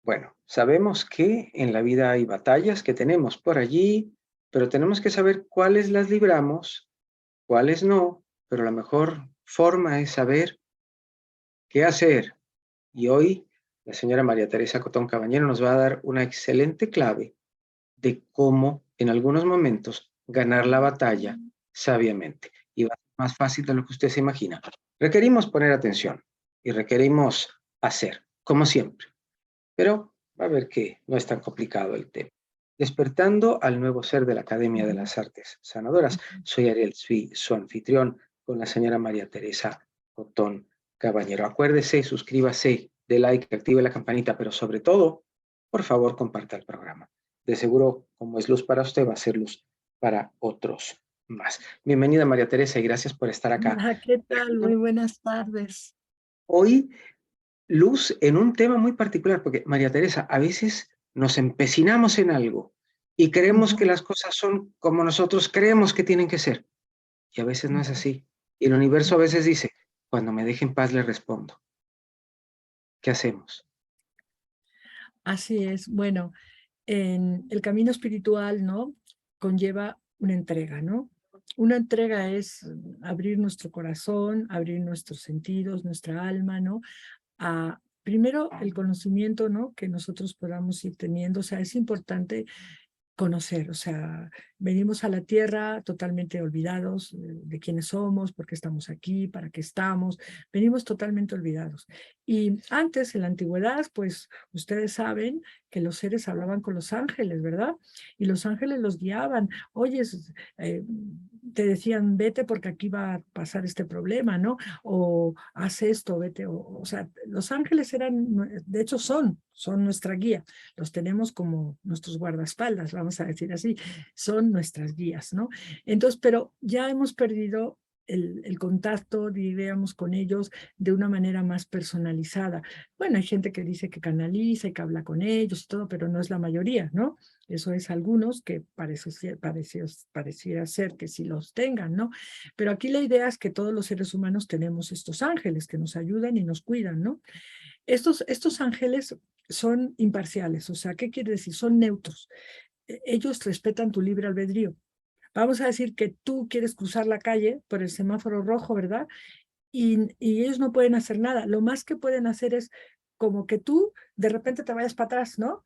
Bueno, sabemos que en la vida hay batallas que tenemos por allí, pero tenemos que saber cuáles las libramos, cuáles no, pero la mejor forma es saber qué hacer. Y hoy la señora María Teresa Cotón Cabañero nos va a dar una excelente clave de cómo en algunos momentos ganar la batalla sabiamente. Y va a ser más fácil de lo que usted se imagina. Requerimos poner atención y requerimos hacer, como siempre. Pero va a ver que no es tan complicado el tema. Despertando al nuevo ser de la Academia de Ujú, las Artes Sanadoras, ujú. soy Ariel Svi, su anfitrión, con la señora María Teresa Cotón Caballero. Acuérdese, suscríbase, dé like, active la campanita, pero sobre todo, por favor, comparta el programa. De seguro, como es luz para usted, va a ser luz para otros más. Bienvenida, María Teresa, y gracias por estar acá. ¿Qué tal? Muy buenas tardes. Hoy luz en un tema muy particular, porque María Teresa, a veces nos empecinamos en algo y creemos que Ujú, las cosas son como nosotros creemos que tienen que ser, y a veces no es ujú, así. Y el universo a ujú. veces dice, cuando me deje en paz le respondo. ¿Qué hacemos? Así es. Bueno, en el camino espiritual, ¿no? Conlleva una entrega, ¿no? Una entrega es abrir nuestro corazón, abrir nuestros sentidos, nuestra alma, ¿no? A primero el conocimiento, ¿no? Que nosotros podamos ir teniendo. O sea, es importante conocer, o sea, venimos a la tierra totalmente olvidados de quiénes somos, por qué estamos aquí, para qué estamos, venimos totalmente olvidados. Y antes, en la antigüedad, pues ustedes saben que los seres hablaban con los ángeles, ¿verdad? Y los ángeles los guiaban. Oye, eh, te decían, vete porque aquí va a pasar este problema, ¿no? O haz esto, vete. O sea, los ángeles eran, de hecho son nuestra guía, los tenemos como nuestros guardaespaldas, vamos a decir así, son nuestras guías, ¿no? Entonces, pero ya hemos perdido el contacto, diríamos, con ellos de una manera más personalizada. Bueno, hay gente que dice que canaliza y que habla con ellos y todo, pero no es la mayoría, ¿no? Eso es algunos que pareciera ser que sí los tengan, ¿no? Pero aquí la idea es que todos los seres humanos tenemos estos ángeles que nos ayudan y nos cuidan, ¿no? Estos ángeles son imparciales, o sea, ¿qué quiere decir? Son neutros. Ellos respetan tu libre albedrío. Vamos a decir que tú quieres cruzar la calle por el semáforo rojo, ¿verdad? Y ellos no pueden hacer nada. Lo más que pueden hacer es como que tú de repente te vayas para atrás, ¿no?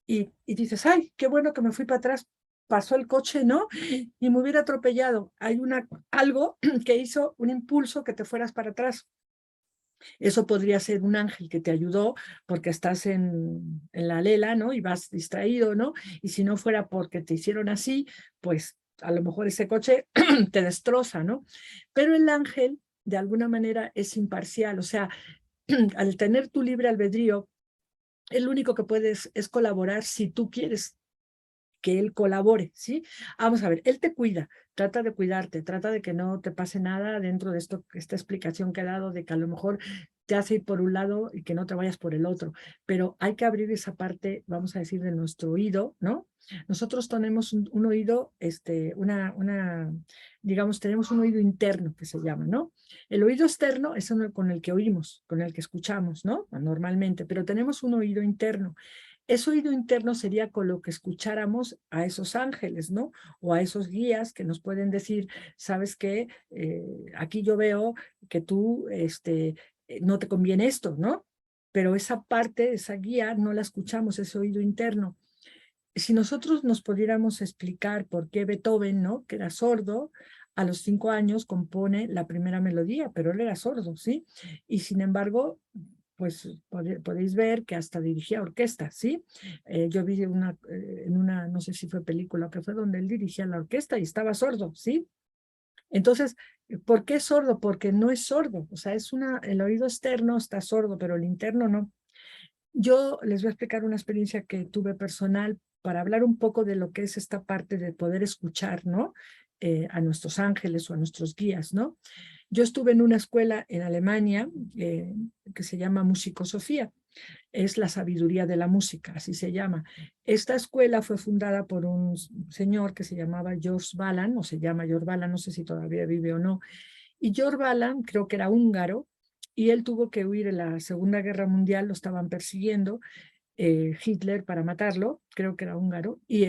Y dices, ay, qué bueno que me fui para atrás, pasó el coche, ¿no? Y me hubiera atropellado. Hay algo que hizo un impulso que te fueras para atrás. Eso podría ser un ángel que te ayudó porque estás en la lela, ¿no? Y vas distraído, ¿no? Y si no fuera porque te hicieron así, pues a lo mejor ese coche te destroza, ¿no? Pero el ángel, de alguna manera, es imparcial, o sea, al tener tu libre albedrío, el único que puedes es colaborar si tú quieres que él colabore, ¿sí? Vamos a ver, él te cuida, trata de cuidarte, trata de que no te pase nada dentro de esta explicación que he dado, de que a lo mejor te hace ir por un lado y que no te vayas por el otro, pero hay que abrir esa parte, vamos a decir, de nuestro oído, ¿no? Nosotros tenemos un oído, digamos, tenemos un oído interno que se llama, ¿no? El oído externo es con el que oímos, con el que escuchamos, ¿no? Normalmente, pero tenemos un oído interno. Ese oído interno sería con lo que escucháramos a esos ángeles, ¿no? O a esos guías que nos pueden decir, sabes qué, aquí yo veo que tú no te conviene esto, ¿no? Pero esa parte, esa guía, no la escuchamos, ese oído interno. Si nosotros nos pudiéramos explicar por qué Beethoven, ¿no? Que era sordo, a los 5 años compone la primera melodía, pero él era sordo, ¿sí? Y sin embargo, pues podéis ver que hasta dirigía orquesta, ¿sí? Yo vi en una, no sé si fue película que fue donde él dirigía la orquesta y estaba sordo, ¿sí? Entonces, ¿por qué sordo? Porque no es sordo, o sea, el oído externo está sordo, pero el interno no. Yo les voy a explicar una experiencia que tuve personal para hablar un poco de lo que es esta parte de poder escuchar, ¿no? A nuestros ángeles o a nuestros guías, ¿no? Yo estuve en una escuela en Alemania que se llama Musicosofía, es la sabiduría de la música, así se llama. Esta escuela fue fundada por un señor que se llamaba George Balan, o se llama George Balan, no sé si todavía vive o no, y George Balan creo que era húngaro, y él tuvo que huir en la Segunda Guerra Mundial, lo estaban persiguiendo, Hitler para matarlo, creo que era húngaro, y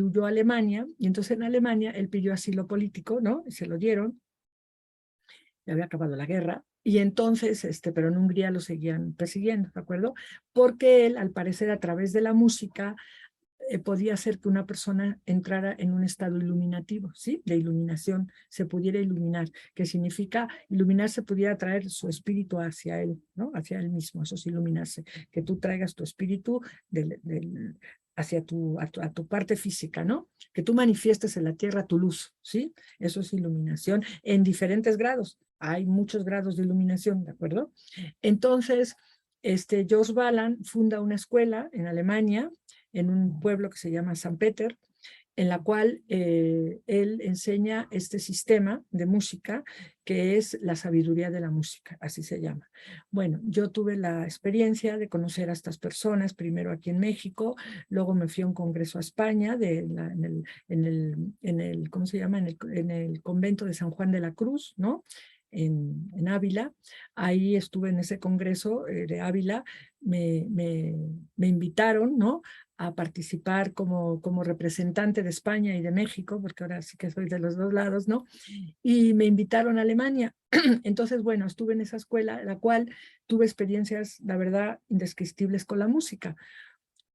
huyó a Alemania, y entonces en Alemania él pidió asilo político, ¿no? Y se lo dieron, ya había acabado la guerra, y entonces, pero en Hungría lo seguían persiguiendo, ¿de acuerdo? Porque él, al parecer, a través de la música, podía hacer que una persona entrara en un estado iluminativo, ¿sí? De iluminación, se pudiera iluminar, que significa iluminarse, pudiera traer su espíritu hacia él, ¿no? Hacia él mismo, eso es iluminarse, que tú traigas tu espíritu hacia a tu parte física, ¿no? Que tú manifiestes en la tierra tu luz, ¿sí? Eso es iluminación en diferentes grados. Hay muchos grados de iluminación, ¿de acuerdo? Entonces, Jos Balan funda una escuela en Alemania, en un pueblo que se llama San Peter, en la cual él enseña este sistema de música que es la sabiduría de la música, así se llama. Bueno, yo tuve la experiencia de conocer a estas personas, primero aquí en México, luego me fui a un congreso a España, ¿cómo se llama? En el convento de San Juan de la Cruz, ¿no? En Ávila. Ahí estuve en ese congreso de Ávila, me invitaron, ¿no? A participar como representante de España y de México, porque ahora sí que soy de los dos lados, ¿no? Y me invitaron a Alemania. Entonces, bueno, estuve en esa escuela, la cual tuve experiencias, la verdad, indescriptibles con la música.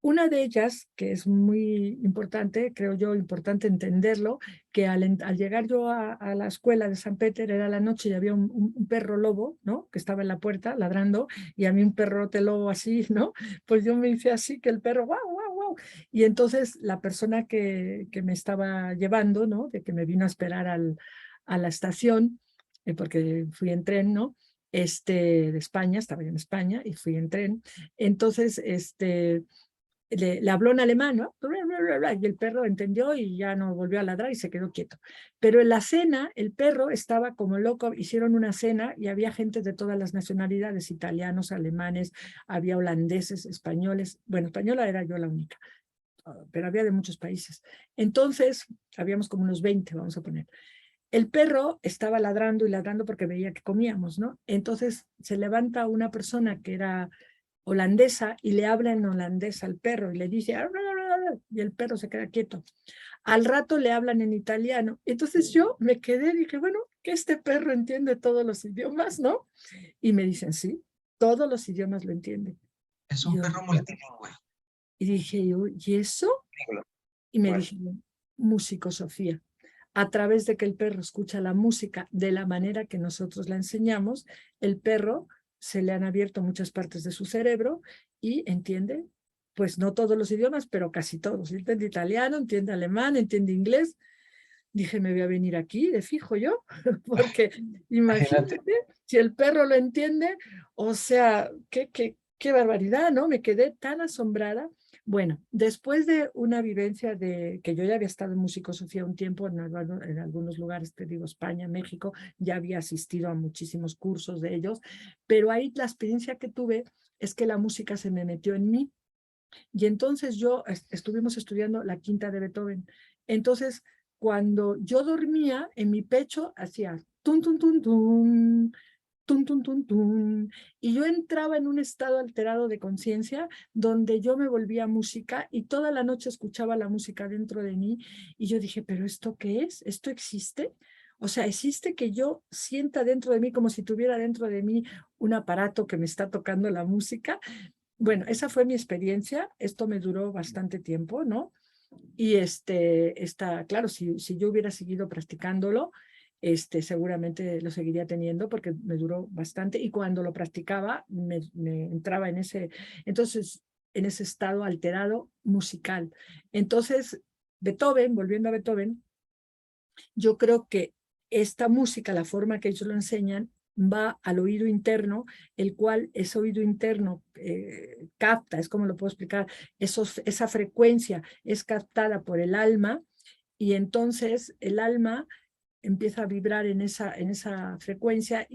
Una de ellas, que es muy importante, creo yo, importante entenderlo, que al llegar yo a la escuela de San Peter, era la noche y había un perro lobo, ¿no? Que estaba en la puerta ladrando, y a mí un perrote lobo así, ¿no? Pues yo me hice así, que el perro, guau, guau, guau. Y entonces la persona que me estaba llevando, ¿no? De que me vino a esperar a la estación, porque fui en tren, ¿no? De España, estaba yo en España y fui en tren. Entonces, le habló en alemán, ¿no? Y el perro entendió y ya no volvió a ladrar y se quedó quieto. Pero en la cena, el perro estaba como loco, hicieron una cena y había gente de todas las nacionalidades, italianos, alemanes, había holandeses, españoles, bueno, española era yo la única, pero había de muchos países. Entonces, habíamos como unos 20, vamos a poner. El perro estaba ladrando y ladrando porque veía que comíamos, ¿no? Entonces se levanta una persona que era holandesa y le habla en holandés al perro y le dice, y el perro se queda quieto. Al rato le hablan en italiano. Entonces yo me quedé, dije, bueno, que este perro entiende todos los idiomas, ¿no? Y me dicen, sí, todos los idiomas lo entiende. Es Y un yo, perro multilingüe. y dije yo, ¿y eso? Y me Bueno, dijeron, musicosofía. A través de que el perro escucha la música de la manera que nosotros la enseñamos, el perro se le han abierto muchas partes de su cerebro y entiende, pues no todos los idiomas, pero casi todos. Entiende italiano, entiende alemán, entiende inglés. Dije, me voy a venir aquí de fijo yo, porque imagínate. imagínate, si el perro lo entiende, o sea, qué barbaridad, ¿no? Me quedé tan asombrada. Bueno, después de una vivencia de que yo ya había estado en musicosofía un tiempo en algunos lugares, te digo, España, México, ya había asistido a muchísimos cursos de ellos, pero ahí la experiencia que tuve es que la música se me metió en mí. Y entonces estuvimos estudiando la quinta de Beethoven. Entonces, cuando yo dormía, en mi pecho hacía tun, tun, tun, tun, tun, tun, tun, tun. Y yo entraba en un estado alterado de conciencia donde yo me volvía música y toda la noche escuchaba la música dentro de mí. Y yo dije, ¿pero esto qué es? ¿Esto existe? O sea, existe que yo sienta dentro de mí como si tuviera dentro de mí un aparato que me está tocando la música. Bueno, esa fue mi experiencia. Esto me duró bastante tiempo, ¿no? Y claro, si yo hubiera seguido practicándolo, seguramente lo seguiría teniendo porque me duró bastante y cuando lo practicaba me entraba entonces, en ese estado alterado musical. Entonces, Beethoven, volviendo a Beethoven, yo creo que esta música, la forma que ellos lo enseñan, va al oído interno, el cual ese oído interno capta, es como lo puedo explicar, esa frecuencia es captada por el alma y entonces el alma empieza a vibrar en esa frecuencia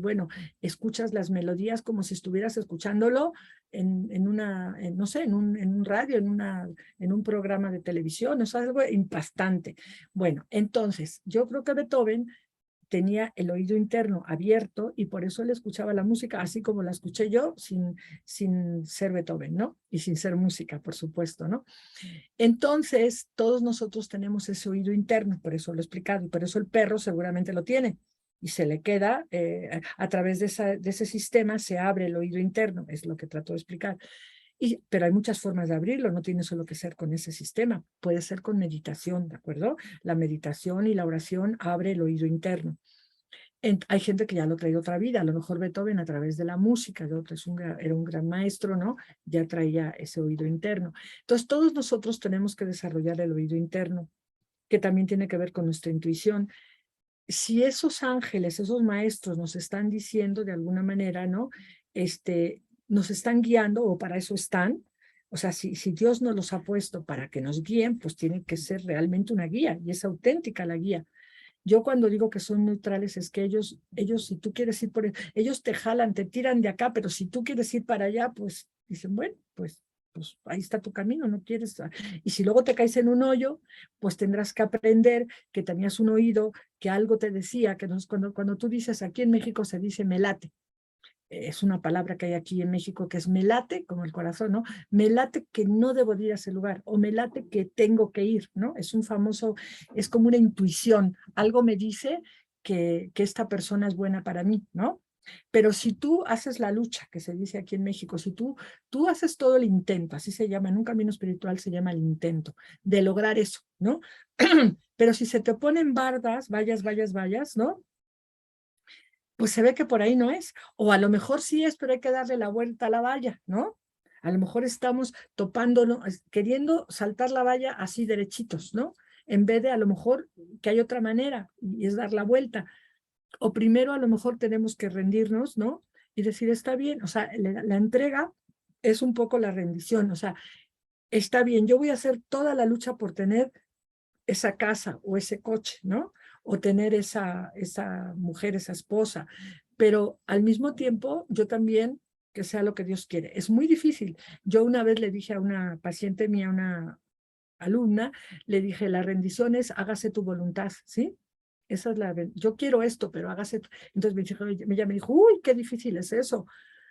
bueno, escuchas las melodías como si estuvieras escuchándolo no sé, en un radio, en un programa de televisión, es algo impactante. Bueno, entonces, yo creo que Beethoven tenía el oído interno abierto y por eso él escuchaba la música así como la escuché yo, sin ser Beethoven, ¿no? Y sin ser música, por supuesto, ¿no? Entonces, todos nosotros tenemos ese oído interno, por eso lo he explicado, y por eso el perro seguramente lo tiene. Y se le queda, a través de ese sistema se abre el oído interno, es lo que trato de explicar. Pero hay muchas formas de abrirlo, no tiene solo que ser con ese sistema, puede ser con meditación, ¿de acuerdo? La meditación y la oración abre el oído interno. Hay gente que ya lo trae de otra vida, a lo mejor Beethoven a través de la música, de otro, era un gran maestro, ¿no? Ya traía ese oído interno. Entonces todos nosotros tenemos que desarrollar el oído interno, que también tiene que ver con nuestra intuición. Si esos ángeles, esos maestros nos están diciendo de alguna manera, ¿no? Nos están guiando o para eso están. O sea, si Dios nos los ha puesto para que nos guíen, pues tiene que ser realmente una guía y es auténtica la guía. Yo cuando digo que son neutrales es que ellos si tú quieres ir por ellos te jalan, te tiran de acá, pero si tú quieres ir para allá, pues dicen, bueno, pues ahí está tu camino, no quieres. Y si luego te caes en un hoyo, pues tendrás que aprender que tenías un oído, que algo te decía, que cuando tú dices, aquí en México se dice me late, es una palabra que hay aquí en México que es me late, como el corazón, ¿no? Me late que no debo de ir a ese lugar, o me late que tengo que ir, ¿no? Es un famoso, es como una intuición, algo me dice que esta persona es buena para mí, ¿no? Pero si tú haces la lucha, que se dice aquí en México, si tú haces todo el intento, así se llama, en un camino espiritual se llama el intento, de lograr eso, ¿no? Pero si se te ponen bardas, vallas, ¿no? Pues se ve que por ahí no es, o a lo mejor sí es, pero hay que darle la vuelta a la valla, ¿no? A lo mejor estamos topándolo, queriendo saltar la valla así derechitos, ¿no? En vez de a lo mejor que hay otra manera y es dar la vuelta. O primero a lo mejor tenemos que rendirnos, ¿no? Y decir, está bien, o sea, la entrega es un poco la rendición, o sea, está bien, yo voy a hacer toda la lucha por tener esa casa o ese coche, ¿no? O tener esa mujer, esa esposa. Pero al mismo tiempo, yo también, que sea lo que Dios quiere. Es muy difícil. Yo una vez le dije a una paciente mía, una alumna, le dije, la rendición es hágase tu voluntad, ¿sí? Esa es yo quiero esto, pero hágase. Entonces ella me dijo, uy, qué difícil es eso,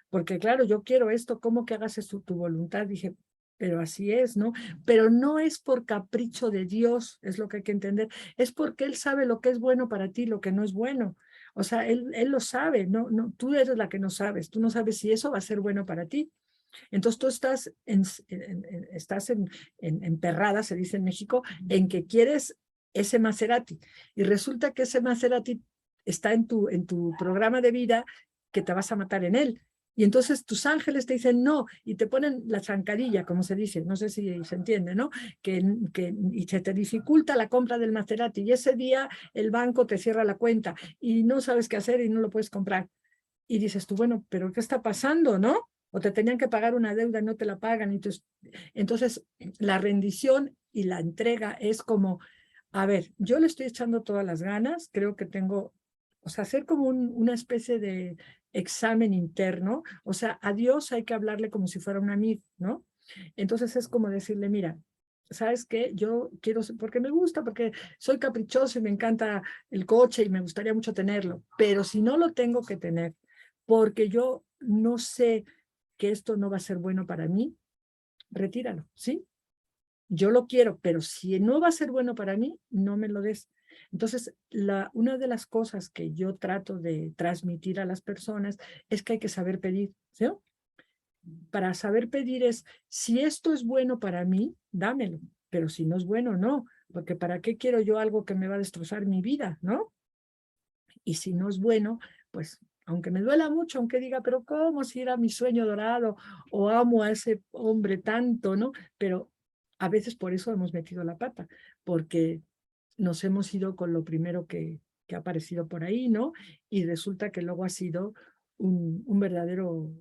porque claro, yo quiero esto, ¿cómo que hagas tu voluntad? Dije, pero así es, ¿no? Pero no es por capricho de Dios, es lo que hay que entender, es porque Él sabe lo que es bueno para ti, lo que no es bueno. O sea, él lo sabe, tú eres la que no sabes, tú no sabes si eso va a ser bueno para ti. Entonces tú estás emperrada, se dice en México, en que quieres ese Maserati. Y resulta que ese Maserati está en tu programa de vida, que te vas a matar en él. Y entonces tus ángeles te dicen no, y te ponen la zancadilla, como se dice, no sé si se entiende, ¿no? Y se te dificulta la compra del Maserati, y ese día el banco te cierra la cuenta, y no sabes qué hacer y no lo puedes comprar. Y dices tú, bueno, pero ¿qué está pasando, no? O te tenían que pagar una deuda y no te la pagan. Entonces, la rendición y la entrega es como, a ver, yo le estoy echando todas las ganas, creo que tengo, o sea, hacer como una especie de examen interno, o sea, a Dios hay que hablarle como si fuera un amigo, ¿no? Entonces es como decirle, mira, ¿sabes qué? Yo quiero, porque me gusta, porque soy caprichoso y me encanta el coche y me gustaría mucho tenerlo, pero si no lo tengo que tener, porque yo no sé que esto no va a ser bueno para mí, retíralo, ¿sí? Yo lo quiero, pero si no va a ser bueno para mí, no me lo des. Entonces, una de las cosas que yo trato de transmitir a las personas es que hay que saber pedir, ¿sí? Para saber pedir es, si esto es bueno para mí, dámelo, pero si no es bueno, no, porque ¿para qué quiero yo algo que me va a destrozar mi vida, no? Y si no es bueno, pues aunque me duela mucho, aunque diga, pero ¿cómo si era mi sueño dorado o amo a ese hombre tanto, ¿no? Pero a veces por eso hemos metido la pata, porque nos hemos ido con lo primero que ha aparecido por ahí, ¿no? Y resulta que luego ha sido un verdadero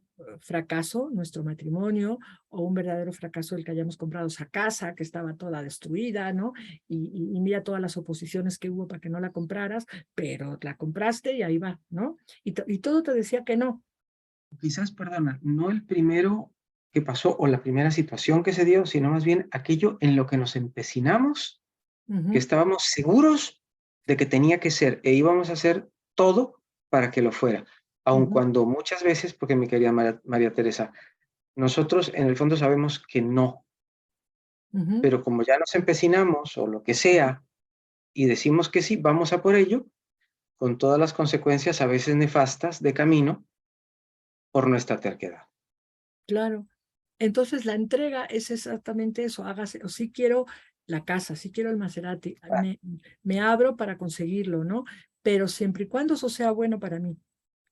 fracaso nuestro matrimonio, o un verdadero fracaso el que hayamos comprado esa casa que estaba toda destruida, ¿no? Y mira todas las oposiciones que hubo para que no la compraras, pero la compraste y ahí va, ¿no? Y todo te decía que no. Quizás, perdona, no el primero que pasó o la primera situación que se dio, sino más bien aquello en lo que nos empecinamos, que estábamos seguros de que tenía que ser e íbamos a hacer todo para que lo fuera. Aun Ujú, cuando muchas veces, porque mi querida María Teresa, nosotros en el fondo sabemos que no, ujú, pero como ya nos empecinamos o lo que ujú. sea y decimos que sí, vamos a por ello, con todas las consecuencias a veces nefastas de camino por nuestra terquedad. Claro. Entonces, la entrega es exactamente eso, hágase, o sí quiero la casa, sí quiero el Maserati, Ah, me abro para conseguirlo, ¿no? Pero siempre y cuando eso sea bueno para mí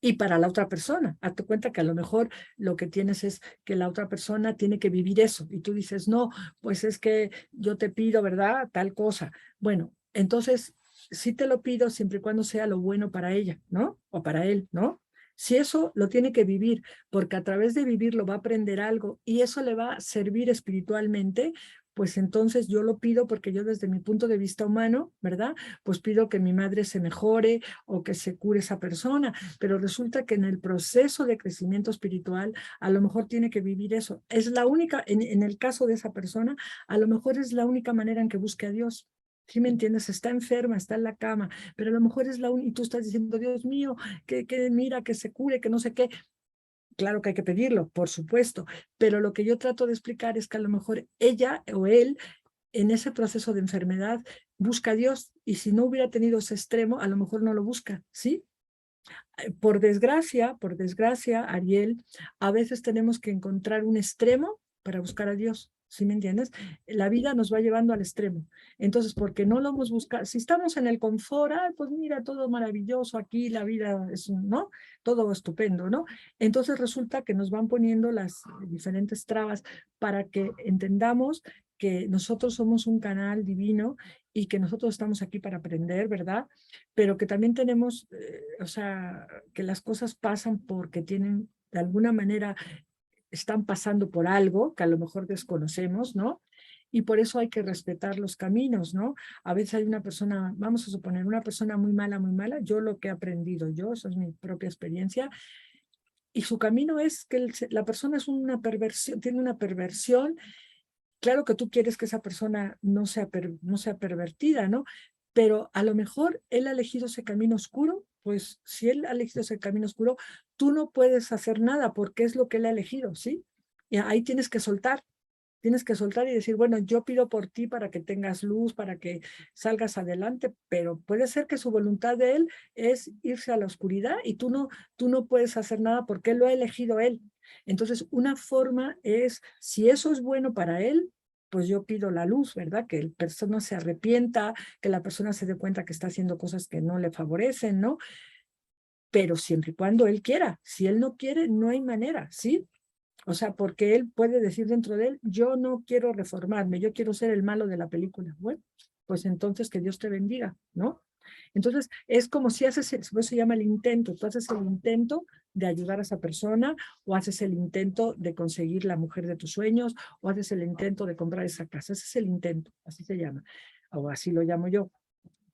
y para la otra persona. Hazte cuenta que a lo mejor lo que tienes es que la otra persona tiene que vivir eso y tú dices, no, pues es que yo te pido, ¿verdad? Tal cosa. Bueno, entonces sí te lo pido siempre y cuando sea lo bueno para ella, ¿no? O para él, ¿no? Si eso lo tiene que vivir, porque a través de vivirlo va a aprender algo y eso le va a servir espiritualmente, pues entonces yo lo pido porque yo desde mi punto de vista humano, ¿verdad? Pues pido que mi madre se mejore o que se cure esa persona, pero resulta que en el proceso de crecimiento espiritual a lo mejor tiene que vivir eso. Es la única, en el caso de esa persona, a lo mejor es la única manera en que busque a Dios. ¿Sí me entiendes? Está enferma, está en la cama, pero a lo mejor es la única, y tú estás diciendo, Dios mío, que mira, que se cure, que no sé qué. Claro que hay que pedirlo, por supuesto, pero lo que yo trato de explicar es que a lo mejor ella o él en ese proceso de enfermedad busca a Dios y si no hubiera tenido ese extremo, a lo mejor no lo busca, ¿sí? Por desgracia, Ariel, a veces tenemos que encontrar un extremo para buscar a Dios. ¿Sí me entiendes? La vida nos va llevando al extremo. Entonces, porque no lo hemos buscado, si estamos en el confort, pues mira, todo maravilloso aquí, la vida es, ¿no? Todo estupendo, ¿no? Entonces resulta que nos van poniendo las diferentes trabas para que entendamos que nosotros somos un canal divino y que nosotros estamos aquí para aprender, ¿verdad? Pero que también tenemos, o sea, que las cosas pasan porque tienen, de alguna manera, están pasando por algo que a lo mejor desconocemos, ¿no? Y por eso hay que respetar los caminos, ¿no? A veces hay una persona, vamos a suponer, una persona muy mala, yo lo que he aprendido yo, eso es mi propia experiencia, y su camino es que la persona es una perversión, tiene una perversión. Claro que tú quieres que esa persona no sea pervertida, ¿no? Pero a lo mejor él ha elegido ese camino oscuro, pues si él ha elegido ese camino oscuro, tú no puedes hacer nada porque es lo que él ha elegido, ¿sí? Y ahí tienes que soltar y decir, bueno, yo pido por ti para que tengas luz, para que salgas adelante, pero puede ser que su voluntad de él es irse a la oscuridad y tú no puedes hacer nada porque él lo ha elegido él. Entonces, una forma es, si eso es bueno para él, pues yo pido la luz, ¿verdad? Que la persona se arrepienta, que la persona se dé cuenta que está haciendo cosas que no le favorecen, ¿no? Pero siempre y cuando él quiera. Si él no quiere, no hay manera, ¿sí? O sea, porque él puede decir dentro de él, yo no quiero reformarme, yo quiero ser el malo de la película. Bueno, pues entonces que Dios te bendiga, ¿no? Entonces, es como si haces, eso se llama el intento, tú haces el intento de ayudar a esa persona, o haces el intento de conseguir la mujer de tus sueños, o haces el intento de comprar esa casa, ese es el intento, así se llama, o así lo llamo yo.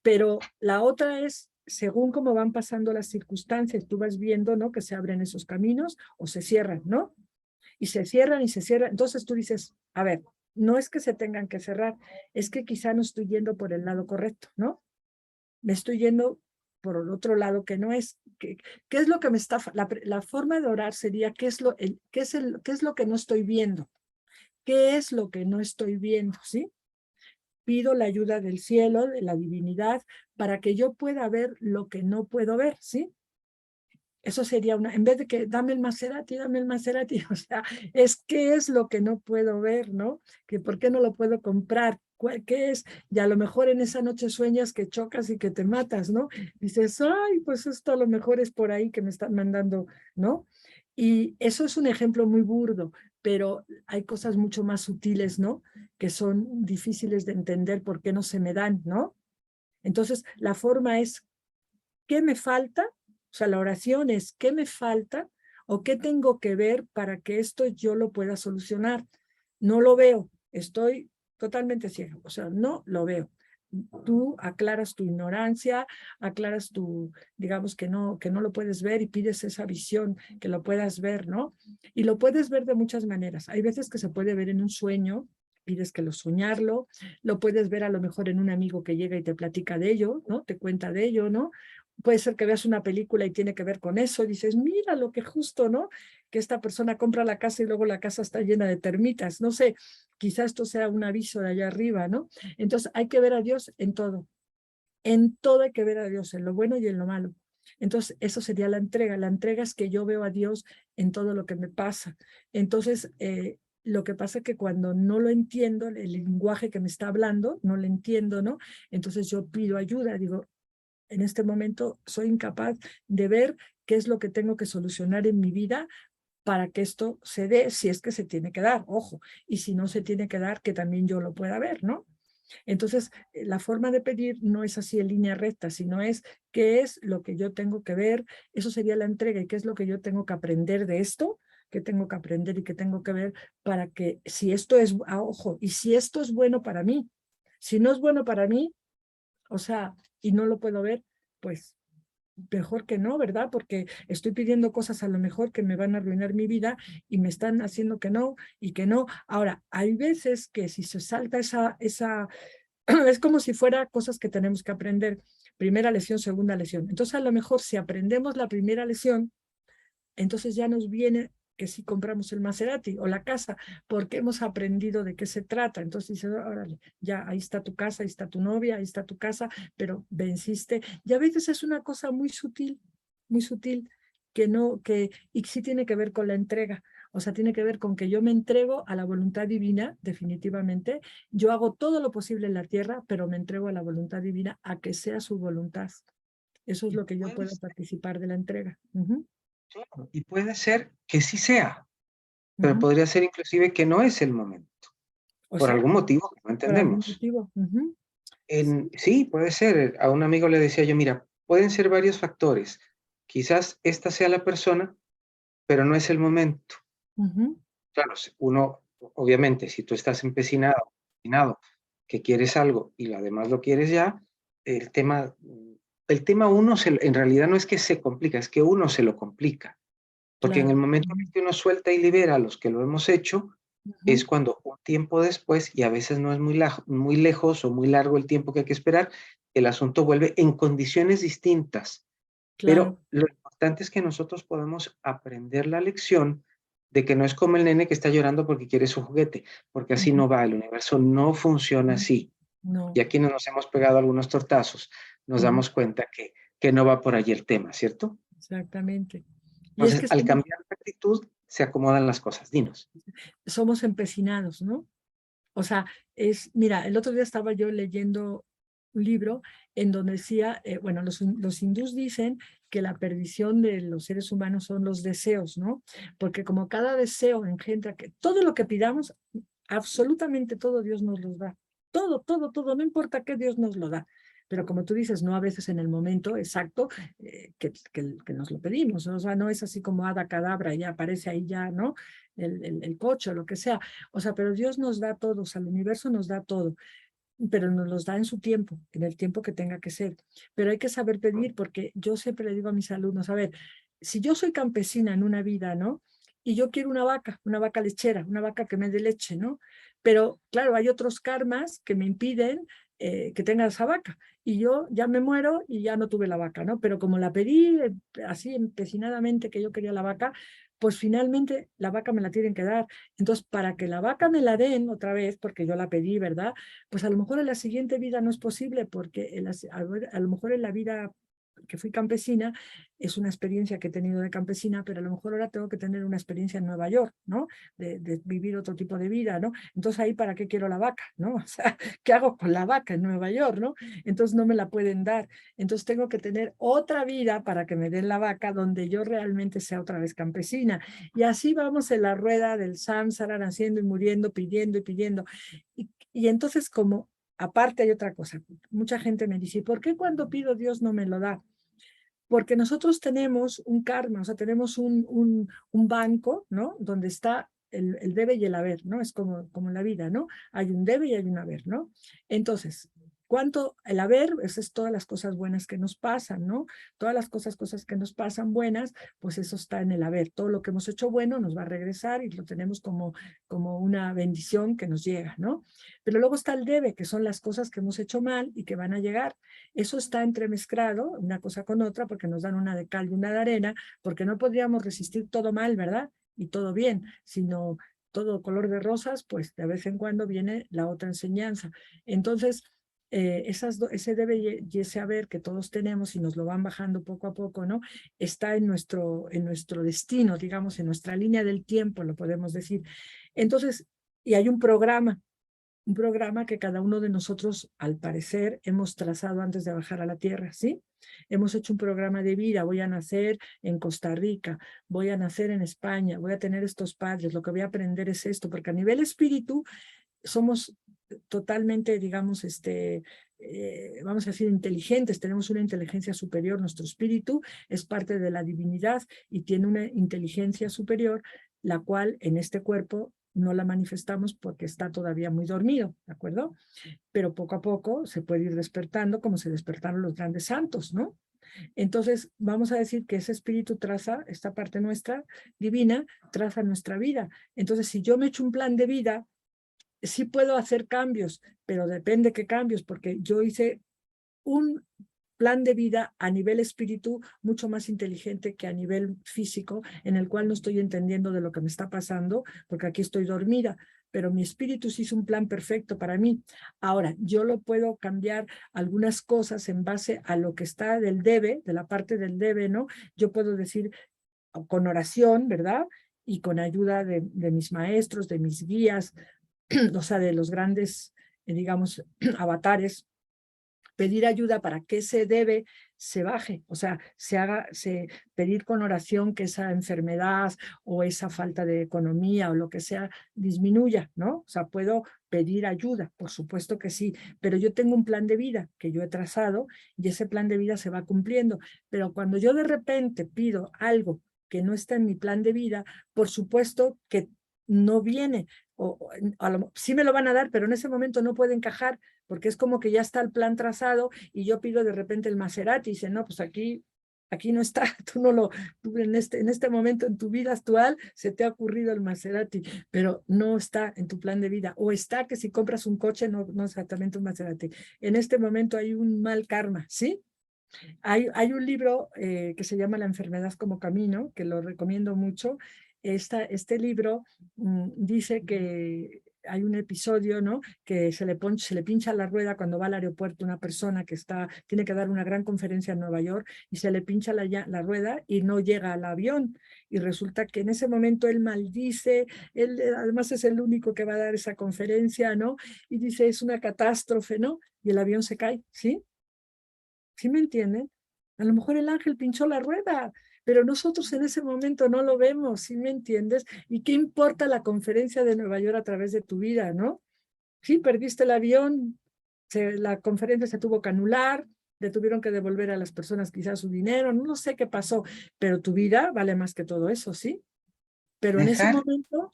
Pero la otra es, según cómo van pasando las circunstancias, tú vas viendo, ¿no? Que se abren esos caminos o se cierran, ¿no? Y se cierran y se cierran. Entonces tú dices, a ver, no es que se tengan que cerrar, es que quizá no estoy yendo por el lado correcto, ¿no? Me estoy yendo por el otro lado que no es. ¿Qué es lo que me está? La forma de orar sería, ¿qué es lo que no estoy viendo? ¿Qué es lo que no estoy viendo? ¿Sí? Pido la ayuda del cielo, de la divinidad, para que yo pueda ver lo que no puedo ver, ¿sí? Eso sería una, en vez de que dame el Maserati, o sea, es qué es lo que no puedo ver, ¿no? Que por qué no lo puedo comprar, ¿qué es? Y a lo mejor en esa noche sueñas que chocas y que te matas, ¿no? Dices, ay, pues esto a lo mejor es por ahí que me están mandando, ¿no? Y eso es un ejemplo muy burdo, pero hay cosas mucho más sutiles, ¿no? Que son difíciles de entender por qué no se me dan, ¿no? Entonces, la forma es, ¿qué me falta? O sea, la oración es, ¿qué me falta? ¿O qué tengo que ver para que esto yo lo pueda solucionar? No lo veo, estoy totalmente ciego, o sea, no lo veo. Tú aclaras tu ignorancia, aclaras tu, digamos que no lo puedes ver y pides esa visión, que lo puedas ver, ¿no? Y lo puedes ver de muchas maneras. Hay veces que se puede ver en un sueño, pides que lo soñarlo, lo puedes ver a lo mejor en un amigo que llega y te platica de ello, ¿no? Te cuenta de ello, ¿no? puede ser que veas una película y tiene que ver con eso, y dices, mira lo que justo, ¿no? Que esta persona compra la casa y luego la casa está llena de termitas, no sé, quizás esto sea un aviso de allá arriba, ¿no? Entonces hay que ver a Dios en todo hay que ver a Dios, en lo bueno y en lo malo. Entonces, eso sería la entrega. La entrega es que yo veo a Dios en todo lo que me pasa. Entonces, lo que pasa es que cuando no lo entiendo, el lenguaje que me está hablando, no lo entiendo, ¿no? Entonces yo pido ayuda, digo, en este momento soy incapaz de ver qué es lo que tengo que solucionar en mi vida para que esto se dé, si es que se tiene que dar, ojo, y si no se tiene que dar, que también yo lo pueda ver, ¿no? Entonces, la forma de pedir no es así en línea recta, sino es qué es lo que yo tengo que ver, eso sería la entrega, y qué es lo que yo tengo que aprender de esto, que tengo que aprender y que tengo que ver para que si esto es, ojo, y si esto es bueno para mí, si no es bueno para mí, o sea, y no lo puedo ver, pues mejor que no, ¿verdad? Porque estoy pidiendo cosas a lo mejor que me van a arruinar mi vida y me están haciendo que no y que no. Ahora, hay veces que si se salta esa es como si fuera cosas que tenemos que aprender. Primera lección, segunda lección. Entonces, a lo mejor si aprendemos la primera lección, entonces ya nos viene que si compramos el Maserati o la casa, porque hemos aprendido de qué se trata. Entonces dices, órale, ya ahí está tu casa, ahí está tu novia, ahí está tu casa, pero venciste. Y a veces es una cosa muy sutil, que no, que, y sí tiene que ver con la entrega. O sea, tiene que ver con que yo me entrego a la voluntad divina, definitivamente. Yo hago todo lo posible en la tierra, pero me entrego a la voluntad divina, a que sea su voluntad. Eso es Y lo que yo puede puedo ser, participar de la entrega. Uh-huh, claro, y puede ser que sí sea, pero uh-huh. podría ser inclusive que no es el momento, O por sea, algún motivo que no por algún entendemos. motivo. Uh-huh, Sí, puede ser. A un amigo le decía yo, mira, pueden ser varios factores. Quizás esta sea la persona, pero no es el momento. uh-huh, Claro, uno, obviamente, si tú estás empecinado, que quieres algo y además lo quieres ya, el tema, el tema uno en realidad no es que se complica, es que uno se lo complica. Porque en claro. el momento en Uh-huh, que uno suelta y libera a los que lo hemos hecho, uh-huh, es cuando un tiempo después, y a veces no es muy lejos o muy largo el tiempo que hay que esperar, el asunto vuelve en condiciones distintas. claro. Pero lo importante es que nosotros podemos aprender la lección de que no es como el nene que está llorando porque quiere su juguete, porque así Uh-huh, no va, el universo no funciona así. no, Y aquí nos hemos pegado algunos tortazos, nos uh-huh, damos cuenta que no va por allí el tema, ¿cierto? exactamente. Y es Entonces, que al cambiar la actitud, se acomodan las cosas. Dinos. somos empecinados, ¿no? O sea, mira, el otro día estaba yo leyendo un libro en donde decía, bueno, los hindús dicen que la perdición de los seres humanos son los deseos, ¿no? Porque como cada deseo engendra que todo lo que pidamos, absolutamente todo Dios nos lo da. Todo, todo, todo, no importa qué Dios nos lo da. Pero como tú dices, no a veces en el momento exacto que nos lo pedimos, ¿no? O sea, no es así como hada cadabra, ya aparece ahí ya, ¿no? El coche o lo que sea. O sea, pero Dios nos da todo, o sea, el universo nos da todo, pero nos los da en su tiempo, en el tiempo que tenga que ser. Pero hay que saber pedir, porque yo siempre le digo a mis alumnos, a ver, si yo soy campesina en una vida, ¿no? Y yo quiero una vaca lechera, una vaca que me dé leche, ¿no? Pero claro, hay otros karmas que me impiden que tenga esa vaca. Y yo ya me muero y ya no tuve la vaca, ¿no? Pero como la pedí así empecinadamente que yo quería la vaca, pues finalmente la vaca me la tienen que dar. Entonces, para que la vaca me la den otra vez, porque yo la pedí, ¿verdad? Pues a lo mejor en la siguiente vida no es posible, porque a lo mejor en la vida que fui campesina es una experiencia que he tenido de campesina, pero a lo mejor ahora tengo que tener una experiencia en Nueva York, ¿no? De vivir otro tipo de vida, ¿no? Entonces ahí, ¿para qué quiero la vaca, ¿no? O sea, ¿qué hago con la vaca en Nueva York, ¿no? Entonces no me la pueden dar. Entonces tengo que tener otra vida para que me den la vaca donde yo realmente sea otra vez campesina. Y así vamos en la rueda del samsara, naciendo y muriendo, pidiendo y pidiendo. Y entonces como, aparte hay otra cosa, mucha gente me dice, ¿por qué cuando pido Dios no me lo da? Porque nosotros tenemos un karma, o sea, tenemos un banco, ¿no? Donde está el debe y el haber, ¿no? Es como la vida, ¿no? Hay un debe y hay un haber, ¿no? Entonces, ¿Cuánto? El haber, esas es todas las cosas buenas que nos pasan, ¿no? Todas las cosas que nos pasan buenas, pues eso está en el haber. Todo lo que hemos hecho bueno nos va a regresar y lo tenemos como una bendición que nos llega, ¿no? Pero luego está el debe, que son las cosas que hemos hecho mal y que van a llegar. Eso está entremezclado, una cosa con otra, porque nos dan una de cal y una de arena, porque no podríamos resistir todo mal, ¿verdad? Y todo bien, sino todo color de rosas, pues de vez en cuando viene la otra enseñanza. Entonces, ese debe y ese haber que todos tenemos y nos lo van bajando poco a poco, ¿no? Está en nuestro destino, digamos, en nuestra línea del tiempo, lo podemos decir. Entonces, y hay un programa que cada uno de nosotros, al parecer, hemos trazado antes de bajar a la tierra, ¿sí? Hemos hecho un programa de vida, voy a nacer en Costa Rica, voy a nacer en España, voy a tener estos padres, lo que voy a aprender es esto, porque a nivel espíritu somos totalmente, digamos, vamos a decir, inteligentes, tenemos una inteligencia superior, nuestro espíritu es parte de la divinidad y tiene una inteligencia superior, la cual en este cuerpo no la manifestamos porque está todavía muy dormido, ¿de acuerdo? Pero poco a poco se puede ir despertando como se despertaron los grandes santos, ¿no? Entonces, vamos a decir que ese espíritu traza, esta parte nuestra, divina, traza nuestra vida. Entonces, si yo me echo un plan de vida, sí puedo hacer cambios, pero depende qué cambios, porque yo hice un plan de vida a nivel espíritu mucho más inteligente que a nivel físico, en el cual no estoy entendiendo de lo que me está pasando, porque aquí estoy dormida, pero mi espíritu sí hizo un plan perfecto para mí. Ahora, yo lo puedo cambiar algunas cosas en base a lo que está del debe, de la parte del debe, ¿no? Yo puedo decir con oración, ¿verdad? Y con ayuda de mis maestros, de mis guías, o sea, de los grandes, digamos, avatares, pedir ayuda para que se debe se baje, o sea, pedir con oración que esa enfermedad o esa falta de economía o lo que sea disminuya, ¿no? O sea, puedo pedir ayuda, por supuesto que sí, pero yo tengo un plan de vida que yo he trazado y ese plan de vida se va cumpliendo, pero cuando yo de repente pido algo que no está en mi plan de vida, por supuesto que no viene, sí me lo van a dar, pero en ese momento no puede encajar porque es como que ya está el plan trazado y yo pido de repente el Maserati y dice, no, pues aquí no está, tú no lo, tú en este momento en tu vida actual se te ha ocurrido el Maserati, pero no está en tu plan de vida, o está que si compras un coche, no exactamente un Maserati, en este momento hay un mal karma, ¿sí? Hay un libro que se llama La enfermedad como camino, que lo recomiendo mucho. Este libro dice que hay un episodio, ¿no? Que se le pincha la rueda cuando va al aeropuerto una persona que tiene que dar una gran conferencia en Nueva York y se le pincha la rueda y no llega al avión. Y resulta que en ese momento él maldice, él además es el único que va a dar esa conferencia, ¿no? Y dice, es una catástrofe, ¿no? Y el avión se cae, ¿sí? ¿Sí me entienden? A lo mejor el ángel pinchó la rueda, pero nosotros en ese momento no lo vemos, ¿sí me entiendes? ¿Y qué importa la conferencia de Nueva York a través de tu vida, no? Sí, perdiste el avión, la conferencia se tuvo que anular, le tuvieron que devolver a las personas quizás su dinero, no sé qué pasó, pero tu vida vale más que todo eso, ¿sí? Pero en ese Dejar, momento,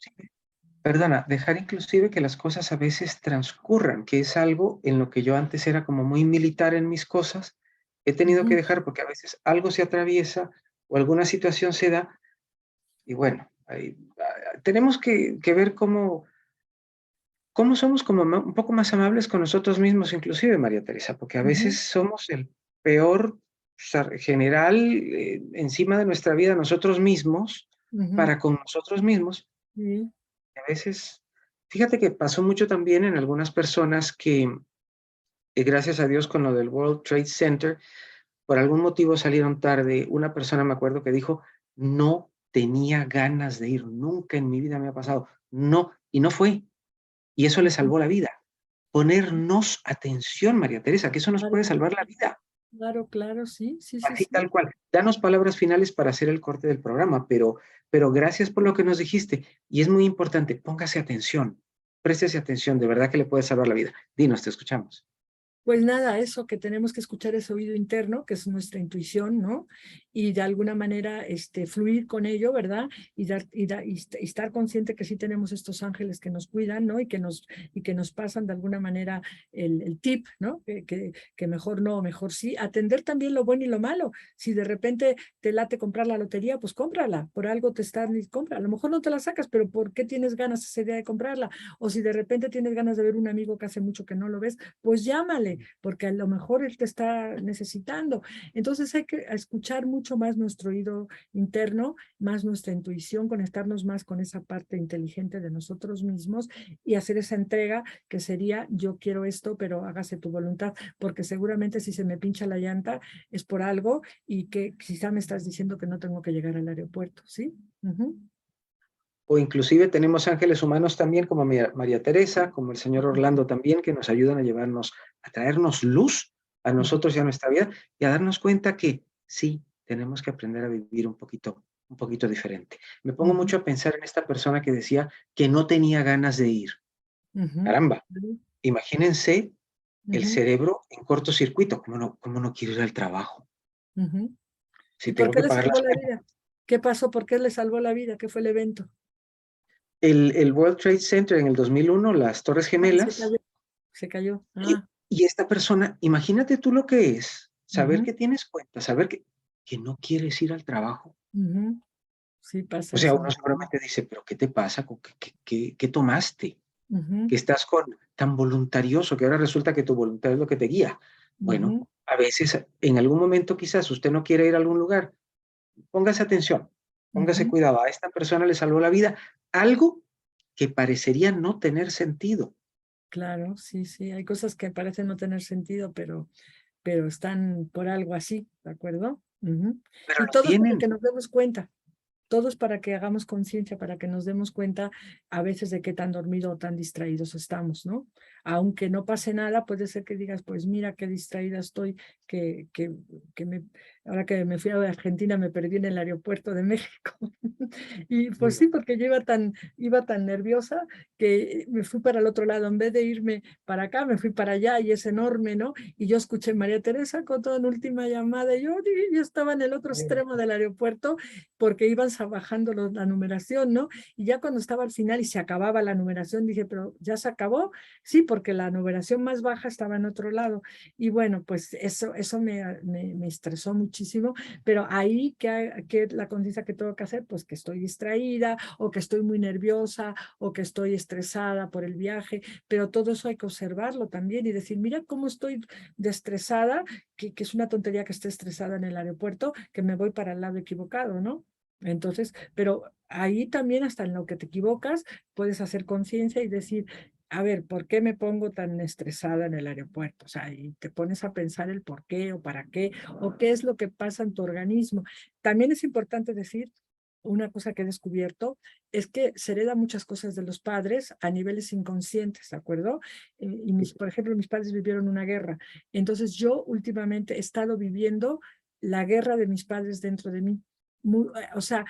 perdona, dejar inclusive que las cosas a veces transcurran, que es algo en lo que yo antes era como muy militar en mis cosas, he tenido que ujú, dejar porque a veces algo se atraviesa o alguna situación se da y bueno, tenemos que ver cómo somos como un poco más amables con nosotros mismos, inclusive, María Teresa, porque a veces ujú, somos el peor general encima de nuestra vida nosotros mismos, ujú, para con nosotros mismos. sí, A veces, fíjate que pasó mucho también en algunas personas que, gracias a Dios con lo del World Trade Center, por algún motivo salieron tarde. Una persona me acuerdo que dijo, no tenía ganas de ir, nunca en mi vida me ha pasado, no, y no fue. Y eso le ujú, salvó la vida. Ponernos atención, María Teresa, que eso nos puede claro, salvar la vida. claro, claro, sí, sí, sí, Así sí. tal cual. Danos palabras finales para hacer el corte del programa, pero gracias por lo que nos dijiste. Y es muy importante, póngase atención, préstese atención, de verdad que le puede salvar la vida. Dinos, te escuchamos. Pues nada, eso, que tenemos que escuchar ese oído interno, que es nuestra intuición, ¿no? Y de alguna manera fluir con ello, ¿verdad? Y estar consciente que sí tenemos estos ángeles que nos cuidan, ¿no? Y que nos pasan de alguna manera el tip, ¿no? Que mejor no, mejor sí. Atender también lo bueno y lo malo. Si de repente te late comprar la lotería, pues cómprala. Por algo te están y compra. A lo mejor no te la sacas, pero ¿por qué tienes ganas esa idea de comprarla? O si de repente tienes ganas de ver un amigo que hace mucho que no lo ves, pues llámale, porque a lo mejor él te está necesitando. Entonces hay que escuchar mucho más nuestro oído interno, más nuestra intuición, conectarnos más con esa parte inteligente de nosotros mismos y hacer esa entrega que sería: yo quiero esto, pero hágase tu voluntad, porque seguramente si se me pincha la llanta es por algo y que quizá me estás diciendo que no tengo que llegar al aeropuerto, ¿sí? O inclusive tenemos ángeles humanos también, como María Teresa, como el señor Orlando también, que nos ayudan a llevarnos, a traernos luz a nosotros y a nuestra vida, y a darnos cuenta que sí, tenemos que aprender a vivir un poquito diferente. Me pongo mucho a pensar en esta persona que decía que no tenía ganas de ir. Caramba, imagínense el cerebro en cortocircuito. Cómo no quiero ir al trabajo? Si ¿Y por tengo qué que le pagar salvó las la cuentas. vida? ¿Qué pasó? ¿Por qué le salvó la vida? ¿Qué fue el evento? El World Trade Center en el 2001, las Torres Ah, se Gemelas. cayó. Se cayó. Y, Ah. y esta persona, imagínate tú lo que es, saber que tienes cuenta, saber que no quieres ir al trabajo. Sí, O pasa sea, eso. uno seguramente dice, pero ¿qué te pasa? ¿Qué tomaste? Ujú, Que estás tan voluntarioso que ahora resulta que tu voluntad es lo que te guía. Bueno, ujú, a veces, en algún momento quizás usted no quiere ir a algún lugar. Póngase atención, póngase ujú. cuidado. A esta persona le salvó la vida algo que parecería no tener sentido, Claro, sí, sí. Hay cosas que parecen no tener sentido, pero están por algo así, ¿de acuerdo? pero Y lo todo es para tienen. que nos demos cuenta. Todos para que hagamos conciencia, para que nos demos cuenta a veces de qué tan dormido o tan distraídos estamos, ¿no? Aunque no pase nada, puede ser que digas, pues mira qué distraída estoy, que, que, ahora que me fui a Argentina me perdí en el aeropuerto de México. Y pues sí, porque yo iba tan nerviosa que me fui para el otro lado, en vez de irme para acá, me fui para allá y es enorme, ¿no? Y yo escuché María Teresa con toda una última llamada y yo estaba en el otro extremo del aeropuerto porque iban bajando la numeración, ¿no? Y ya cuando estaba al final y se acababa la numeración, dije, pero ¿ya se acabó? Sí, porque la numeración más baja estaba en otro lado. Y bueno, pues eso me estresó muchísimo, pero ahí que la conciencia que tengo que hacer, pues que estoy distraída o que estoy muy nerviosa o que estoy estresada por el viaje, pero todo eso hay que observarlo también y decir, mira cómo estoy de estresada, que es una tontería que esté estresada en el aeropuerto, que me voy para el lado equivocado, ¿no? Entonces, pero ahí también hasta en lo que te equivocas, puedes hacer conciencia y decir, a ver, ¿por qué me pongo tan estresada en el aeropuerto? O sea, y te pones a pensar el por qué o para qué o qué es lo que pasa en tu organismo. También es importante decir, una cosa que he descubierto es que se hereda muchas cosas de los padres a niveles inconscientes, ¿de acuerdo? Por ejemplo, mis padres vivieron una guerra. Entonces yo últimamente he estado viviendo la guerra de mis padres dentro de mí. O sea,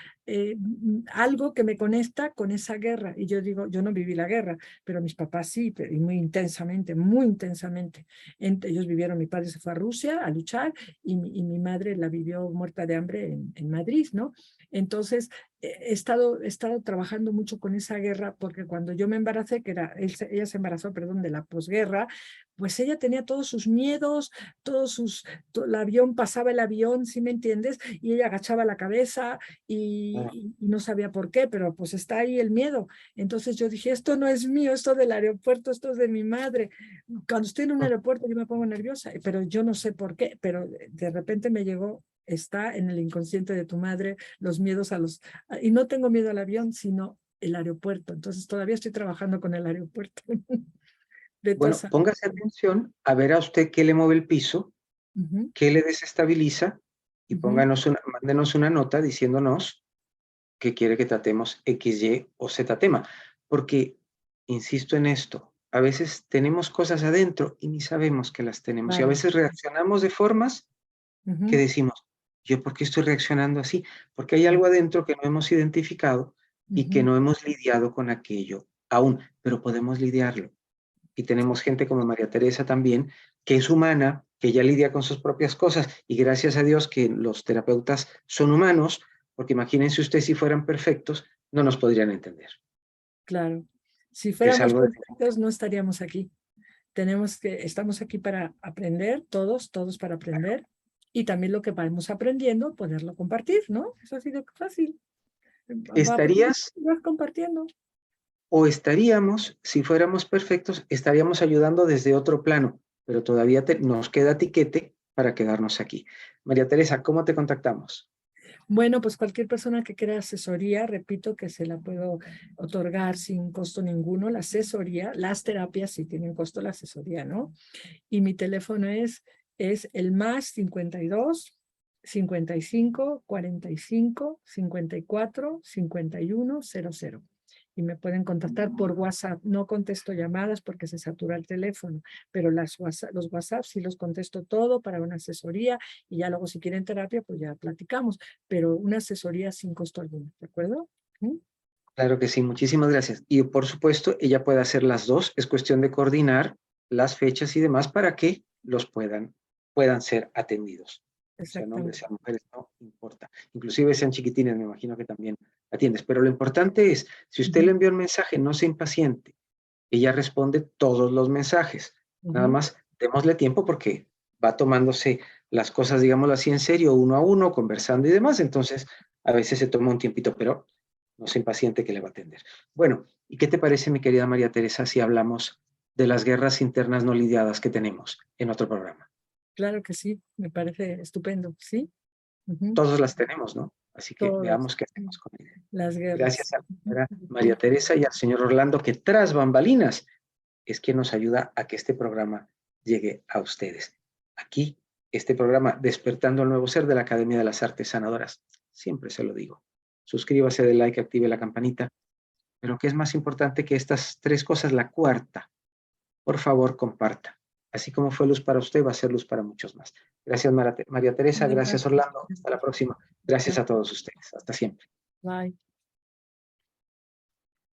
algo que me conecta con esa guerra. Y yo digo, yo no viví la guerra, pero mis papás sí, pero, y muy intensamente, muy intensamente. Ellos vivieron, mi padre se fue a Rusia a luchar y mi madre la vivió muerta de hambre en Madrid, ¿no? Entonces, he estado trabajando mucho con esa guerra porque cuando yo me embaracé, ella se embarazó, perdón, de la posguerra, pues ella tenía todos sus miedos, el avión pasaba el avión, ¿sí me entiendes? Y ella agachaba la cabeza y no sabía por qué, pero pues está ahí el miedo. Entonces yo dije, esto no es mío, esto del aeropuerto, esto es de mi madre. Cuando estoy en un aeropuerto yo me pongo nerviosa, pero yo no sé por qué, pero de repente me llegó, está en el inconsciente de tu madre, los miedos y no tengo miedo al avión, sino el aeropuerto. Entonces todavía estoy trabajando con el aeropuerto. De Bueno, todas. póngase atención a ver a usted qué le mueve el piso, Ujú, qué le desestabiliza y ujú. mándenos una nota diciéndonos que quiere que tratemos X, Y o Z tema. Porque, insisto en esto, a veces tenemos cosas adentro y ni sabemos que las tenemos. Y a Claro. veces reaccionamos de formas que Ujú, decimos, ¿yo por qué estoy reaccionando así? Porque hay algo adentro que no hemos identificado y que ujú. no hemos lidiado con aquello aún, pero podemos lidiarlo. Y tenemos gente como María Teresa también, que es humana, que ella lidia con sus propias cosas, y gracias a Dios que los terapeutas son humanos, porque imagínense ustedes si fueran perfectos, no nos podrían entender. Claro. Si Que es fuéramos algo de... perfectos, no estaríamos aquí. Estamos aquí para aprender, todos para aprender, y también lo que vamos aprendiendo, poderlo compartir, ¿no? Es así de fácil. Va aprendiendo, ¿Estarías vas compartiendo. o estaríamos, si fuéramos perfectos, estaríamos ayudando desde otro plano, pero todavía nos queda tiquete para quedarnos aquí? María Teresa, ¿cómo te contactamos? Bueno, pues cualquier persona que quiera asesoría, repito que se la puedo otorgar sin costo ninguno, la asesoría, las terapias sí tienen costo, la asesoría, ¿no? Y mi teléfono es el más 52 55 45 54 51 00. Y me pueden contactar por WhatsApp. No contesto llamadas porque se satura el teléfono, pero los WhatsApp sí los contesto todo para una asesoría y ya luego si quieren terapia, pues ya platicamos, pero una asesoría sin costo alguno, ¿de acuerdo? ¿Mm? Claro que sí, muchísimas gracias. Y por supuesto, ella puede hacer las dos. Es cuestión de coordinar las fechas y demás para que puedan ser atendidos. Sean hombres, Exactamente. sean mujeres, no importa. Inclusive sean chiquitines, me imagino que también atiendes. Pero lo importante es, si usted le Ujú, envió un mensaje, no se impaciente. Ella responde todos los mensajes. Nada ujú. más démosle tiempo porque va tomándose las cosas, digámoslo así, en serio, uno a uno, conversando y demás. Entonces, a veces se toma un tiempito, pero no se impaciente que le va a atender. Bueno, ¿y qué te parece, mi querida María Teresa, si hablamos de las guerras internas no lidiadas que tenemos en otro programa? Claro que sí, me parece estupendo, ¿sí? Ujú. Todos las tenemos, ¿no? Así que Todos, veamos qué hacemos con ella. las guerras. Gracias a la Ujú, señora María ujú. Teresa y al señor Orlando, que tras bambalinas es quien nos ayuda a que este programa llegue a ustedes. Aquí, este programa, Despertando al Nuevo Ser de la Academia de las Artes Sanadoras. Siempre se lo digo. Suscríbase, de like, active la campanita. Pero ¿qué es más importante que estas tres cosas? La cuarta, por favor, comparta. Así como fue luz para usted, va a ser luz para muchos más. Gracias, María Teresa. Muchas Gracias, gracias. Orlando. Hasta la próxima. Gracias a todos ustedes. Hasta siempre. Bye.